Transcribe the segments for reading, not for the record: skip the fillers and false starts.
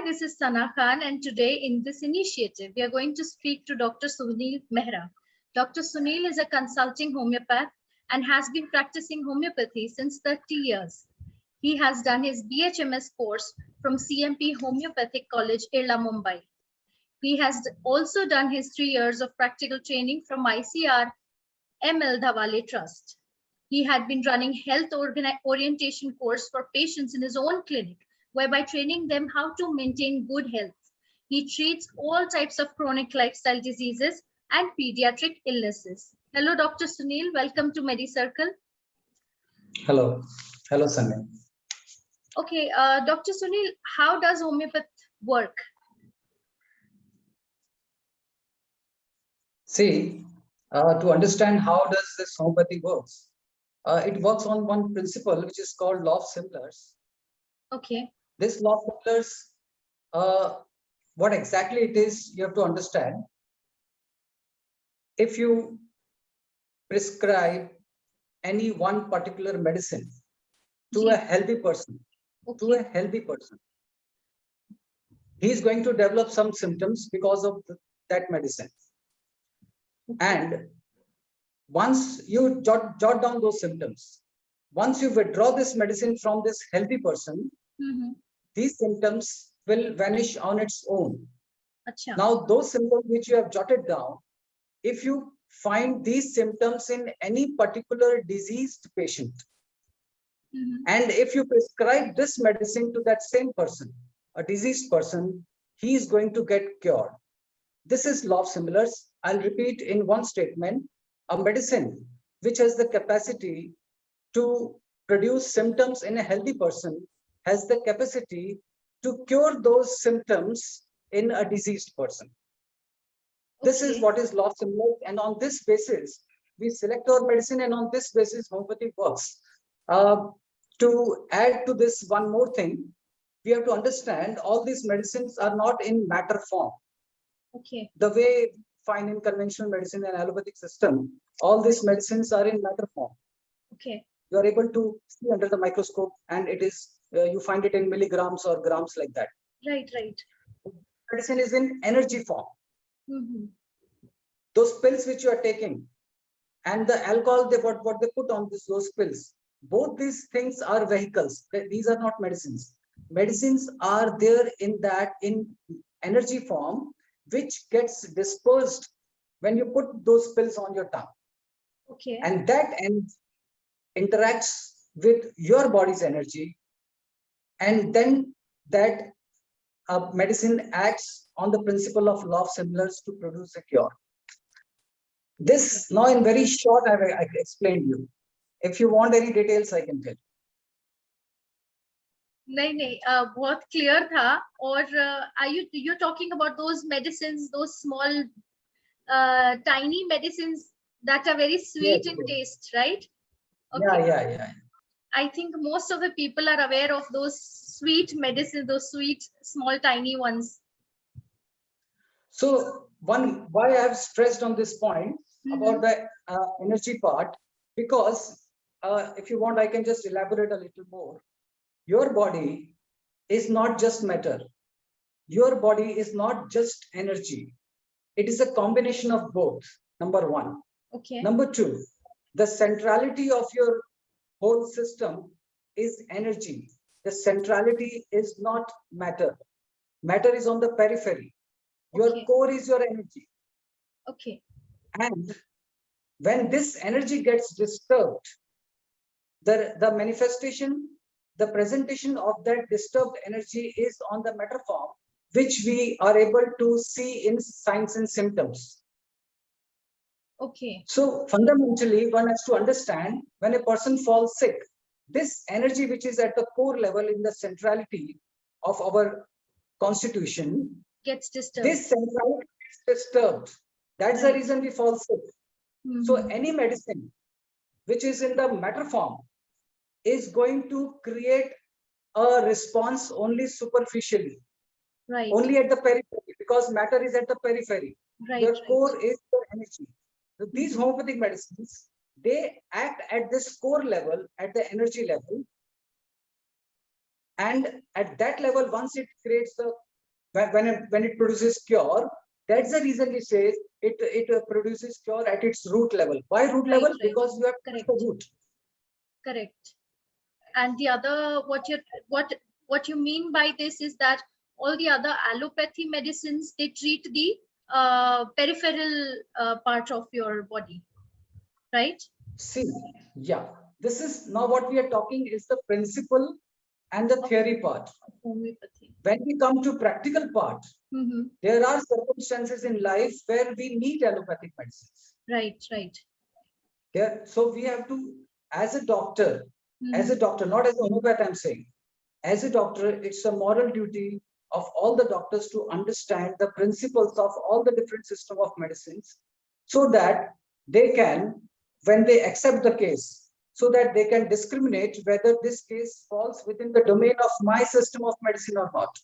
this is Sana Khan, and today in this initiative, we are going to speak to Dr. Sunil Mehra. Dr. Sunil is a consulting homeopath and has been practicing homeopathy since 30 years. He has done his BHMS course from CMP Homeopathic College, Irla, Mumbai. He has also done his 3 years of practical training from ICR ML Dhawale Trust. He had been running health orientation course for patients in his own clinic, whereby training them how to maintain good health. He treats all types of chronic lifestyle diseases and pediatric illnesses. Hello, Dr. Sunil. Welcome to MediCircle. Hello. Hello, Sanjay. Okay, Dr. Sunil, how does homeopathy work? See, to understand how does this homeopathy works, it works on one principle which is called law of similars. Okay. This law of similars, what exactly it is, you have to understand. If you prescribe any one particular medicine to a healthy person, he is going to develop some symptoms because of that medicine. And once you jot down those symptoms, once you withdraw this medicine from this healthy person, these symptoms will vanish on its own. Achha. Now, those symptoms which you have jotted down, if you find these symptoms in any particular diseased patient, and if you prescribe this medicine to that same person, a diseased person, he is going to get cured. This is law of similars. I'll repeat in one statement. A medicine which has the capacity to produce symptoms in a healthy person has the capacity to cure those symptoms in a diseased person. This is what is law of similars, and on this basis, we select our medicine, and on this basis, homeopathy works. To add to this one more thing, we have to understand all these medicines are not in matter form. Okay. The way find in conventional medicine and allopathic system, all these medicines are in matter form. Okay. You are able to see under the microscope, and it is you find it in milligrams or grams like that. Right, right. Medicine is in energy form. Those pills which you are taking, and the alcohol what they put on those pills, both these things are vehicles. These are not medicines. Medicines are there in energy form, which gets dispersed when you put those pills on your tongue. Okay. And that interacts with your body's energy, and then that medicine acts on the principle of law of similars to produce a cure. This now in very short I explained you. If you want any details, I can tell you. नहीं बहुत clear था. और you're talking about those medicines, those small tiny medicines that are very sweet in taste, right? Okay. Yeah. I think most of the people are aware of those sweet medicines, those sweet small tiny ones. So why I have stressed on this point about the energy part, because if you want, I can just elaborate a little more. Your body is not just matter. Your body is not just energy. It is a combination of both, number one. Okay. Number two, the centrality of your whole system is energy. The centrality is not matter. Matter is on the periphery. Your core is your energy. Okay. And when this energy gets disturbed, the manifestation, the presentation of that disturbed energy is on the matter form, which we are able to see in signs and symptoms. Okay. So fundamentally, one has to understand when a person falls sick, this energy which is at the core level in the centrality of our constitution gets disturbed. This centrality gets disturbed. That's the reason we fall sick. So any medicine which is in the matter form is going to create a response only superficially, only at the periphery, because matter is at the periphery. Your core is the energy. So these homeopathic medicines, they act at this core level, at the energy level, and at that level, once it creates the when it produces cure, that's the reason we say it produces cure at its root level. Why root level? Right. Because you have Correct. the root. Correct. And the other, what you mean by this is that all the other allopathy medicines, they treat the peripheral part of your body, right? See, yeah, this is now what we are talking is the principle and the theory part. Homeopathy. When we come to practical part, there are circumstances in life where we need allopathic medicines. Right, right. Yeah, so we have to, as a doctor, not as a homeopath, I'm saying, as a doctor, it's a moral duty of all the doctors to understand the principles of all the different system of medicines, so that they can, when they accept the case, so that they can discriminate whether this case falls within the domain of my system of medicine or not.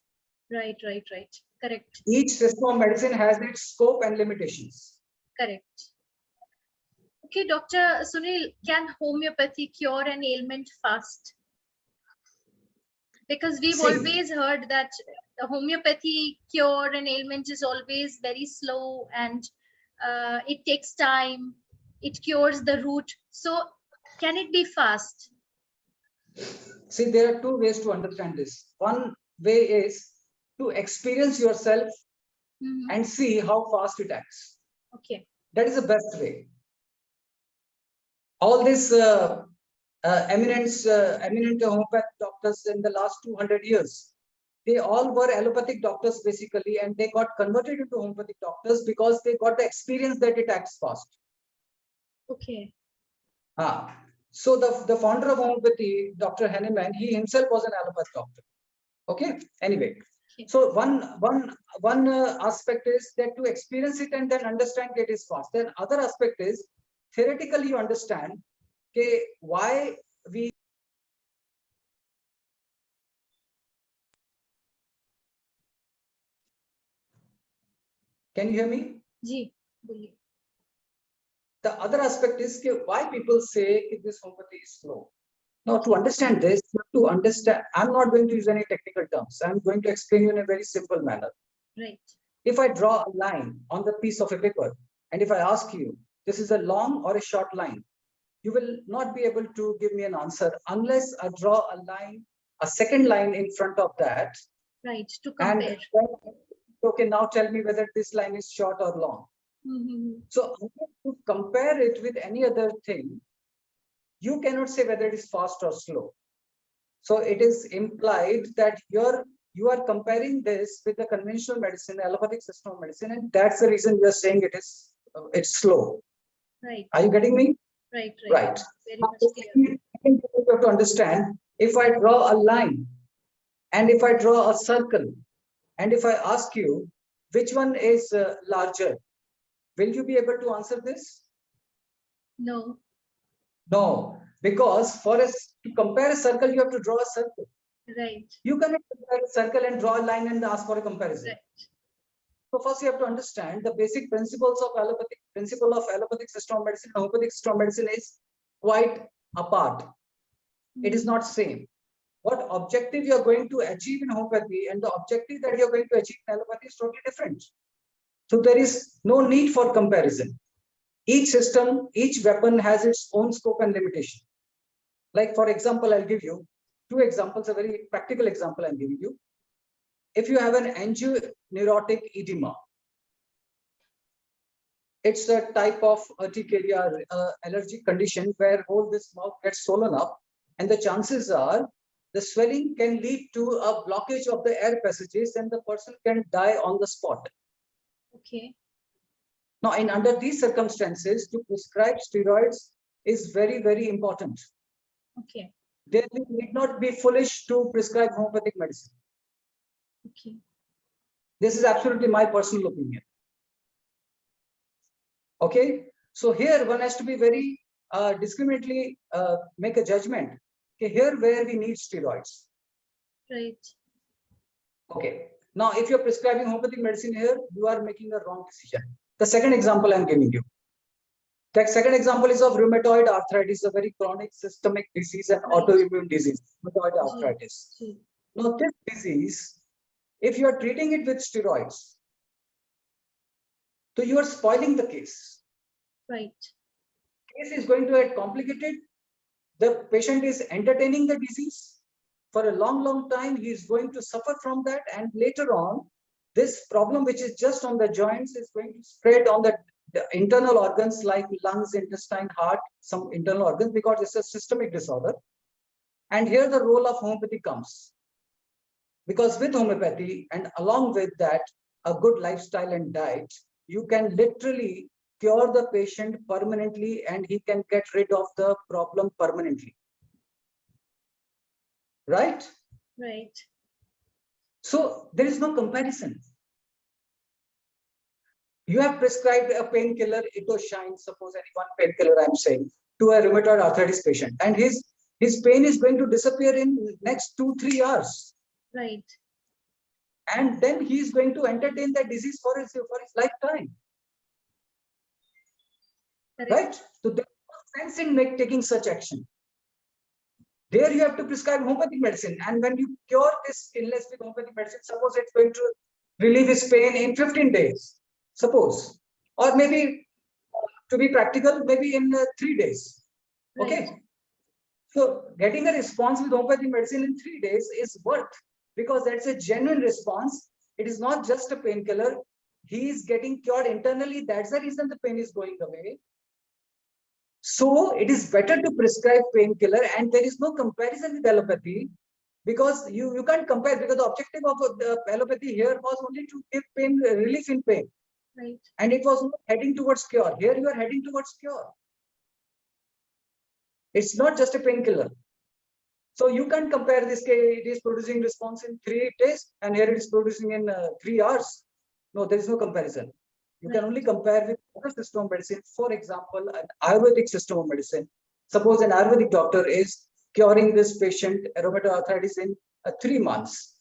Right, right, right. Correct. Each system of medicine has its scope and limitations. Correct. Okay, Dr. Sunil, can homeopathy cure an ailment fast? Because we've always heard that the homeopathy cure an ailment is always very slow and it takes time. It cures the root. So can it be fast? See, there are two ways to understand this. One way is to experience yourself and see how fast it acts. Okay. That is the best way. All this eminent homeopathic doctors in the last 200 years, they all were allopathic doctors basically, and they got converted into homeopathic doctors because they got the experience that it acts fast. Okay. So the founder of homeopathy, Dr. Hahnemann, he himself was an allopathic doctor. Okay. Anyway, so one aspect is that to experience it and then understand it is fast. Then other aspect is theoretically you understand why we. Can you hear me? Ji. The other aspect is why people say this homeopathy is slow. Now, to understand this, you have to understand. I'm not going to use any technical terms. I'm going to explain you in a very simple manner. Right. If I draw a line on the piece of a paper, and if I ask you, this is a long or a short line, you will not be able to give me an answer unless I draw a line, a second line in front of that. Right, to compare. And okay, now tell me whether this line is short or long. So to compare it with any other thing, you cannot say whether it is fast or slow. So it is implied that you are comparing this with the conventional medicine, allopathic system of medicine, and that's the reason you are saying it's slow. Right. Are you getting me? Right. Very much clear. You have to understand, if I draw a line and if I draw a circle and if I ask you which one is larger, will you be able to answer this? No. No, because for us to compare a circle, you have to draw a circle. Right. You cannot compare a circle and draw a line and ask for a comparison. Right. So first you have to understand the basic principles of allopathic system of medicine and homeopathic system of medicine is quite apart. It is not same. What objective you are going to achieve in homeopathy and the objective that you are going to achieve in allopathy is totally different. So there is no need for comparison. Each system, each weapon has its own scope and limitation. Like for example, I'll give you two examples, a very practical example I'm giving you. If you have an angioneurotic edema, it's a type of urticaria, allergic condition where whole this mouth gets swollen up, and the chances are the swelling can lead to a blockage of the air passages and the person can die on the spot. Okay. Now, under these circumstances, to prescribe steroids is very, very important. Okay. They need not be foolish to prescribe homeopathic medicine. Okay. This is absolutely my personal opinion. Okay. So here one has to be very discriminately make a judgment. Okay, here where we need steroids. Right. Okay. Now, if you're prescribing homeopathic medicine here, you are making a wrong decision. The second example I'm giving you. The second example is of rheumatoid arthritis, a very chronic systemic disease and autoimmune disease, rheumatoid arthritis. Now, this disease if you are treating it with steroids, so you are spoiling the case. Right. Case is going to get complicated. The patient is entertaining the disease for a long time. He is going to suffer from that, and later on, this problem, which is just on the joints, is going to spread on the internal organs like lungs, intestine, heart, some internal organs, because it's a systemic disorder. And here the role of homeopathy comes. Because with homeopathy, and along with that, a good lifestyle and diet, you can literally cure the patient permanently, and he can get rid of the problem permanently. Right? Right. So there is no comparison. You have prescribed a painkiller, Etoshine, suppose any one painkiller I'm saying, to a rheumatoid arthritis patient, and his pain is going to disappear in next 2-3 hours. Right. And then he is going to entertain that disease for his lifetime. Right? So there is no sense in taking such action. There you have to prescribe homeopathic medicine, and when you cure this illness with homeopathic medicine, suppose it's going to relieve his pain in 15 days, suppose, or maybe to be practical, maybe in 3 days. Right. Okay. So getting a response with homeopathic medicine in 3 days is worth, because that's a genuine response. It is not just a painkiller. He is getting cured internally. That's the reason the pain is going away. So it is better to prescribe painkiller, and there is no comparison with allopathy, because you can't compare, because the objective of the allopathy here was only to give pain relief in pain. Right. And it was not heading towards cure. Here you are heading towards cure. It's not just a painkiller. So you can't compare this case. It is producing response in 3 days, and here it is producing in 3 hours. No, there is no comparison. You can only compare with other system of medicine. For example, an Ayurvedic system of medicine. Suppose an Ayurvedic doctor is curing this patient rheumatoid arthritis in 3 months,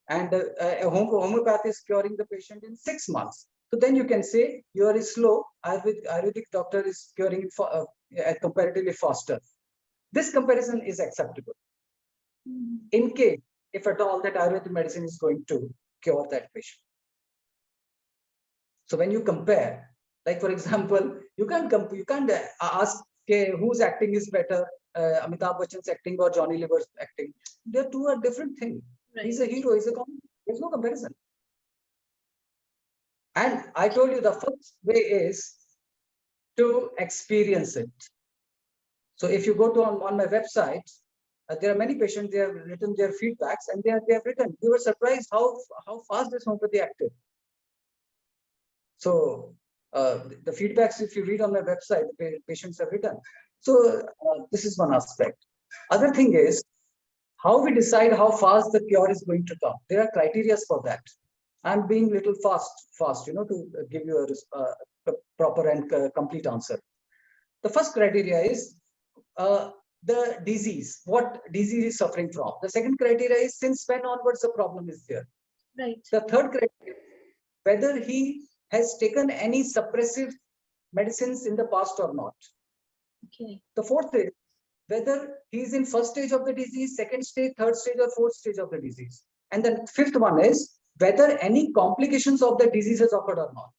and a homeopath is curing the patient in 6 months. So then you can say you are slow. Ayurvedic doctor is curing it comparatively faster. This comparison is acceptable. In case, if at all, that Ayurvedic medicine is going to cure that patient. So when you compare, like for example, you can't ask, okay, whose acting is better, Amitabh Bachchan's acting or Johnny Lever's acting. They're two are different things. Right. He's a hero. He's a comedy. There's no comparison. And I told you the first way is to experience it. So if you go to on my website, there are many patients. They have written their feedbacks, and they have written. We were surprised how fast this homeopathy acted. So the feedbacks, if you read on my website, the patients have written. So this is one aspect. Other thing is how we decide how fast the cure is going to come. There are criteria for that. I'm being little fast, to give you a proper and complete answer. The first criteria is the disease, what disease is suffering from. The second criteria is since when onwards the problem is there. Right. The third criteria is whether he has taken any suppressive medicines in the past or not. Okay. The fourth is whether he is in first stage of the disease, second stage, third stage, or fourth stage of the disease. And the fifth one is whether any complications of the disease has occurred or not.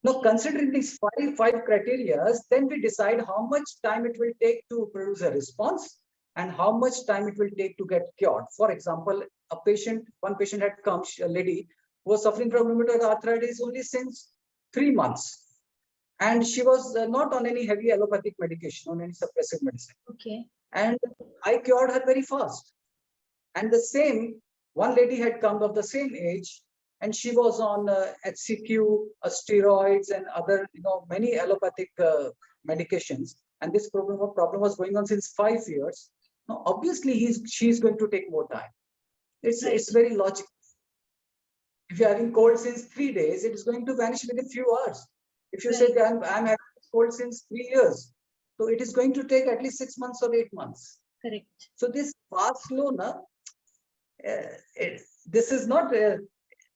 Now, considering these five criteria, then we decide how much time it will take to produce a response and how much time it will take to get cured. For example, one patient had come, a lady who was suffering from rheumatoid arthritis only since 3 months. And she was not on any heavy allopathic medication, on any suppressive medicine. Okay. And I cured her very fast. And the same, one lady had come of the same age, and she was on HCQ, steroids, and other, many allopathic medications. And this problem was going on since 5 years. Now, obviously, she's going to take more time. It's very logical. If you're having cold since 3 days, it is going to vanish within a few hours. If you say I'm having cold since 3 years, so it is going to take at least 6 months or 8 months. Correct. So this fast slow, this is not.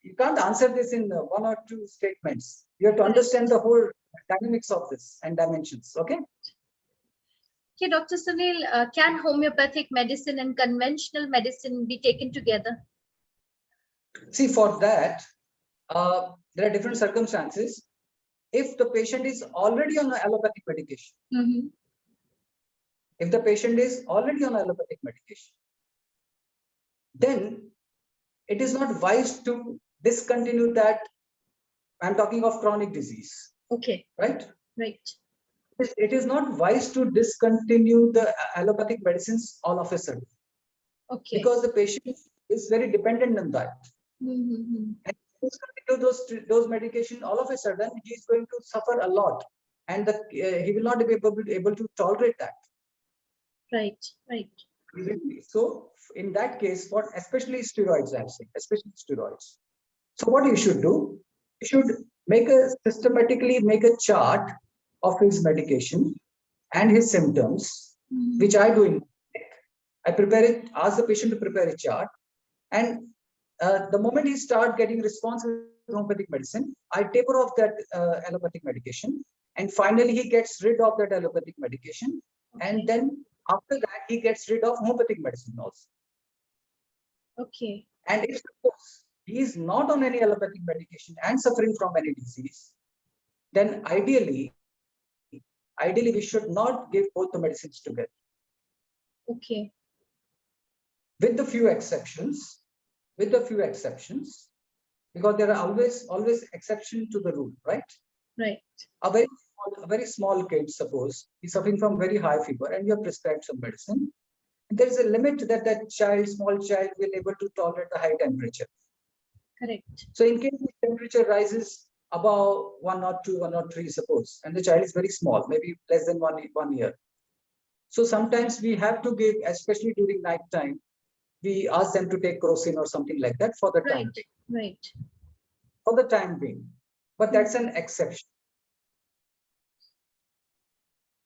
You can't answer this in 1 or 2 statements. You have to understand the whole dynamics of this and dimensions. Okay. Okay, Dr. Sunil, can homeopathic medicine and conventional medicine be taken together? See, for that, there are different circumstances. If the patient is already on allopathic medication, if the patient is already on allopathic medication, then it is not wise to discontinue that. I'm talking of chronic disease. Okay. Right? Right. It is not wise to discontinue the allopathic medicines all of a sudden. Okay. Because the patient is very dependent on that. And discontinue those medication all of a sudden, he is going to suffer a lot, and he will not be able to tolerate that. Right. Right. So in that case, for especially steroids, I'm saying, especially steroids. So what you should do, you should systematically make a chart of his medication and his symptoms, which I do. I prepare it, ask the patient to prepare a chart, and the moment he start getting response with homeopathic medicine, I taper off that allopathic medication, and finally he gets rid of that allopathic medication, and then after that he gets rid of homeopathic medicine also. Okay. And if suppose he is not on any allopathic medication and suffering from any disease, then ideally we should not give both the medicines together. Okay. With the few exceptions, because there are always exception to the rule, right? Right. A very small kid, suppose he's suffering from very high fever, and you have prescribed some medicine. There is a limit that small child will able to tolerate a high temperature. Correct. So in case the temperature rises above 102, 103, suppose, and the child is very small, maybe less than 1 year. So sometimes we have to give, especially during night time, we ask them to take crocin or something like that for the time being. Right. For the time being. But that's an exception.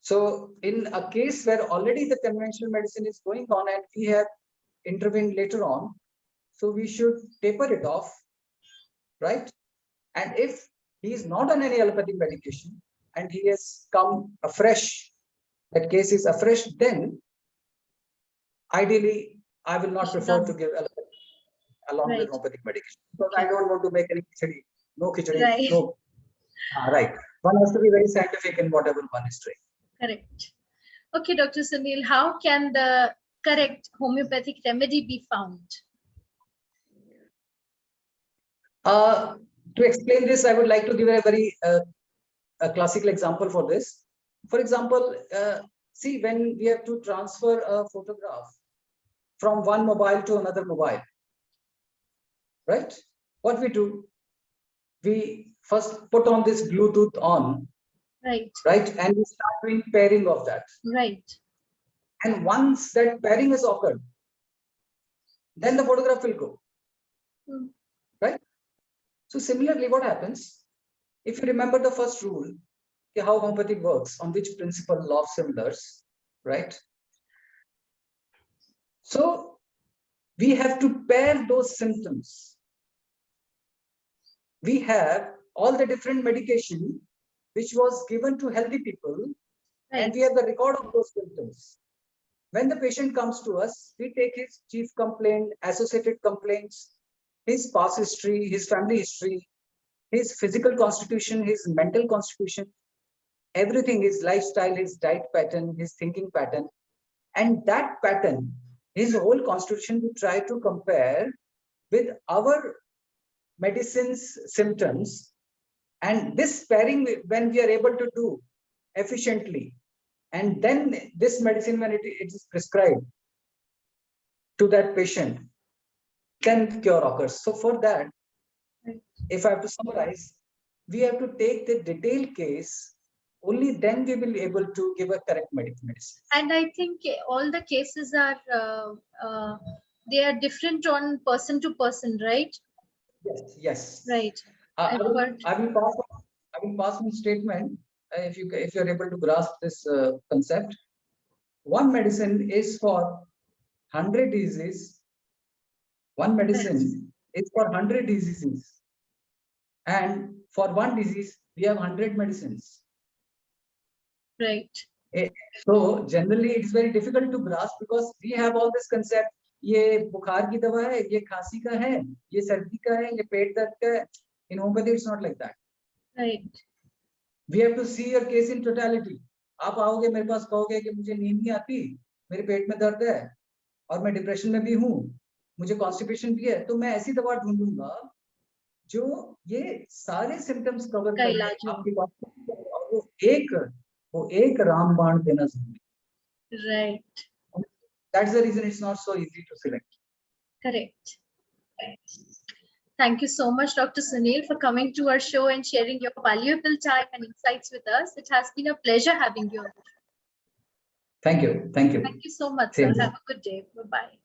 So in a case where already the conventional medicine is going on and we have intervened later on, so we should taper it off, right? And if he is not on any allopathic medication and he has come afresh, that case is afresh, then ideally I will not prefer to give allopathic along with homeopathic medication, because I don't want to make any khichdi. No khichdi, right. no. Right. One has to be very scientific in whatever one is doing. Correct. Okay, Dr. Sunil, how can the correct homeopathic remedy be found? To explain this, I would like to give a very a classical example for this. For example, see, when we have to transfer a photograph from one mobile to another mobile, right? What we do, we first put on this Bluetooth on, right? And we start doing pairing of that. Right. And once that pairing has occurred, then the photograph will go. Right? So similarly, what happens, if you remember the first rule, how homeopathy works, on which principle, law of similars, right? So we have to pair those symptoms. We have all the different medication which was given to healthy people, and we have the record of those symptoms. When the patient comes to us, we take his chief complaint, associated complaints, his past history, his family history, his physical constitution, his mental constitution, everything, his lifestyle, his diet pattern, his thinking pattern, and that pattern, his whole constitution, we try to compare with our medicine's symptoms. And this pairing, when we are able to do efficiently, and then this medicine, when it is prescribed to that patient, then cure occurs. So for that, if I have to summarize, we have to take the detailed case, only then we will be able to give a correct medicine. And I think all the cases are, they are different on person to person, right? Yes. Right. I will pass one statement, if you're able to grasp this concept. One medicine is for 100 diseases. One medicine is for 100 diseases. And for one disease, we have 100 medicines. Right. So generally, it's very difficult to grasp, because we have all this concept. ये बुखार की दवा है, ये खांसी का है, ये सर्दी का है, ये पेट दर्द का है. In homeopathy, it's not like that. Right. We have to see your case in totality. आप आओगे मेरे पास कहोगे कि मुझे नींद नहीं आती, मेरे पेट में दर्द है और मैं डिप्रेशन में भी हूँ, मुझे कॉन्स्टिपेशन भी है, तो मैं ऐसी दवा ढूंढूंगा जो ये सारे सिम्टम्स कवर का करे इलाज हो. आपकी कॉन्स्टिपेशन, और वो एक रामबाण देना जरूरी. Right. That's the reason it's not so easy to select. Correct. Thank you so much, Dr. Sunil, for coming to our show and sharing your valuable time and insights with us. It has been a pleasure having you on the show. Thank you. Thank you. Thank you so much, Same sir. here. Have a good day. Bye-bye.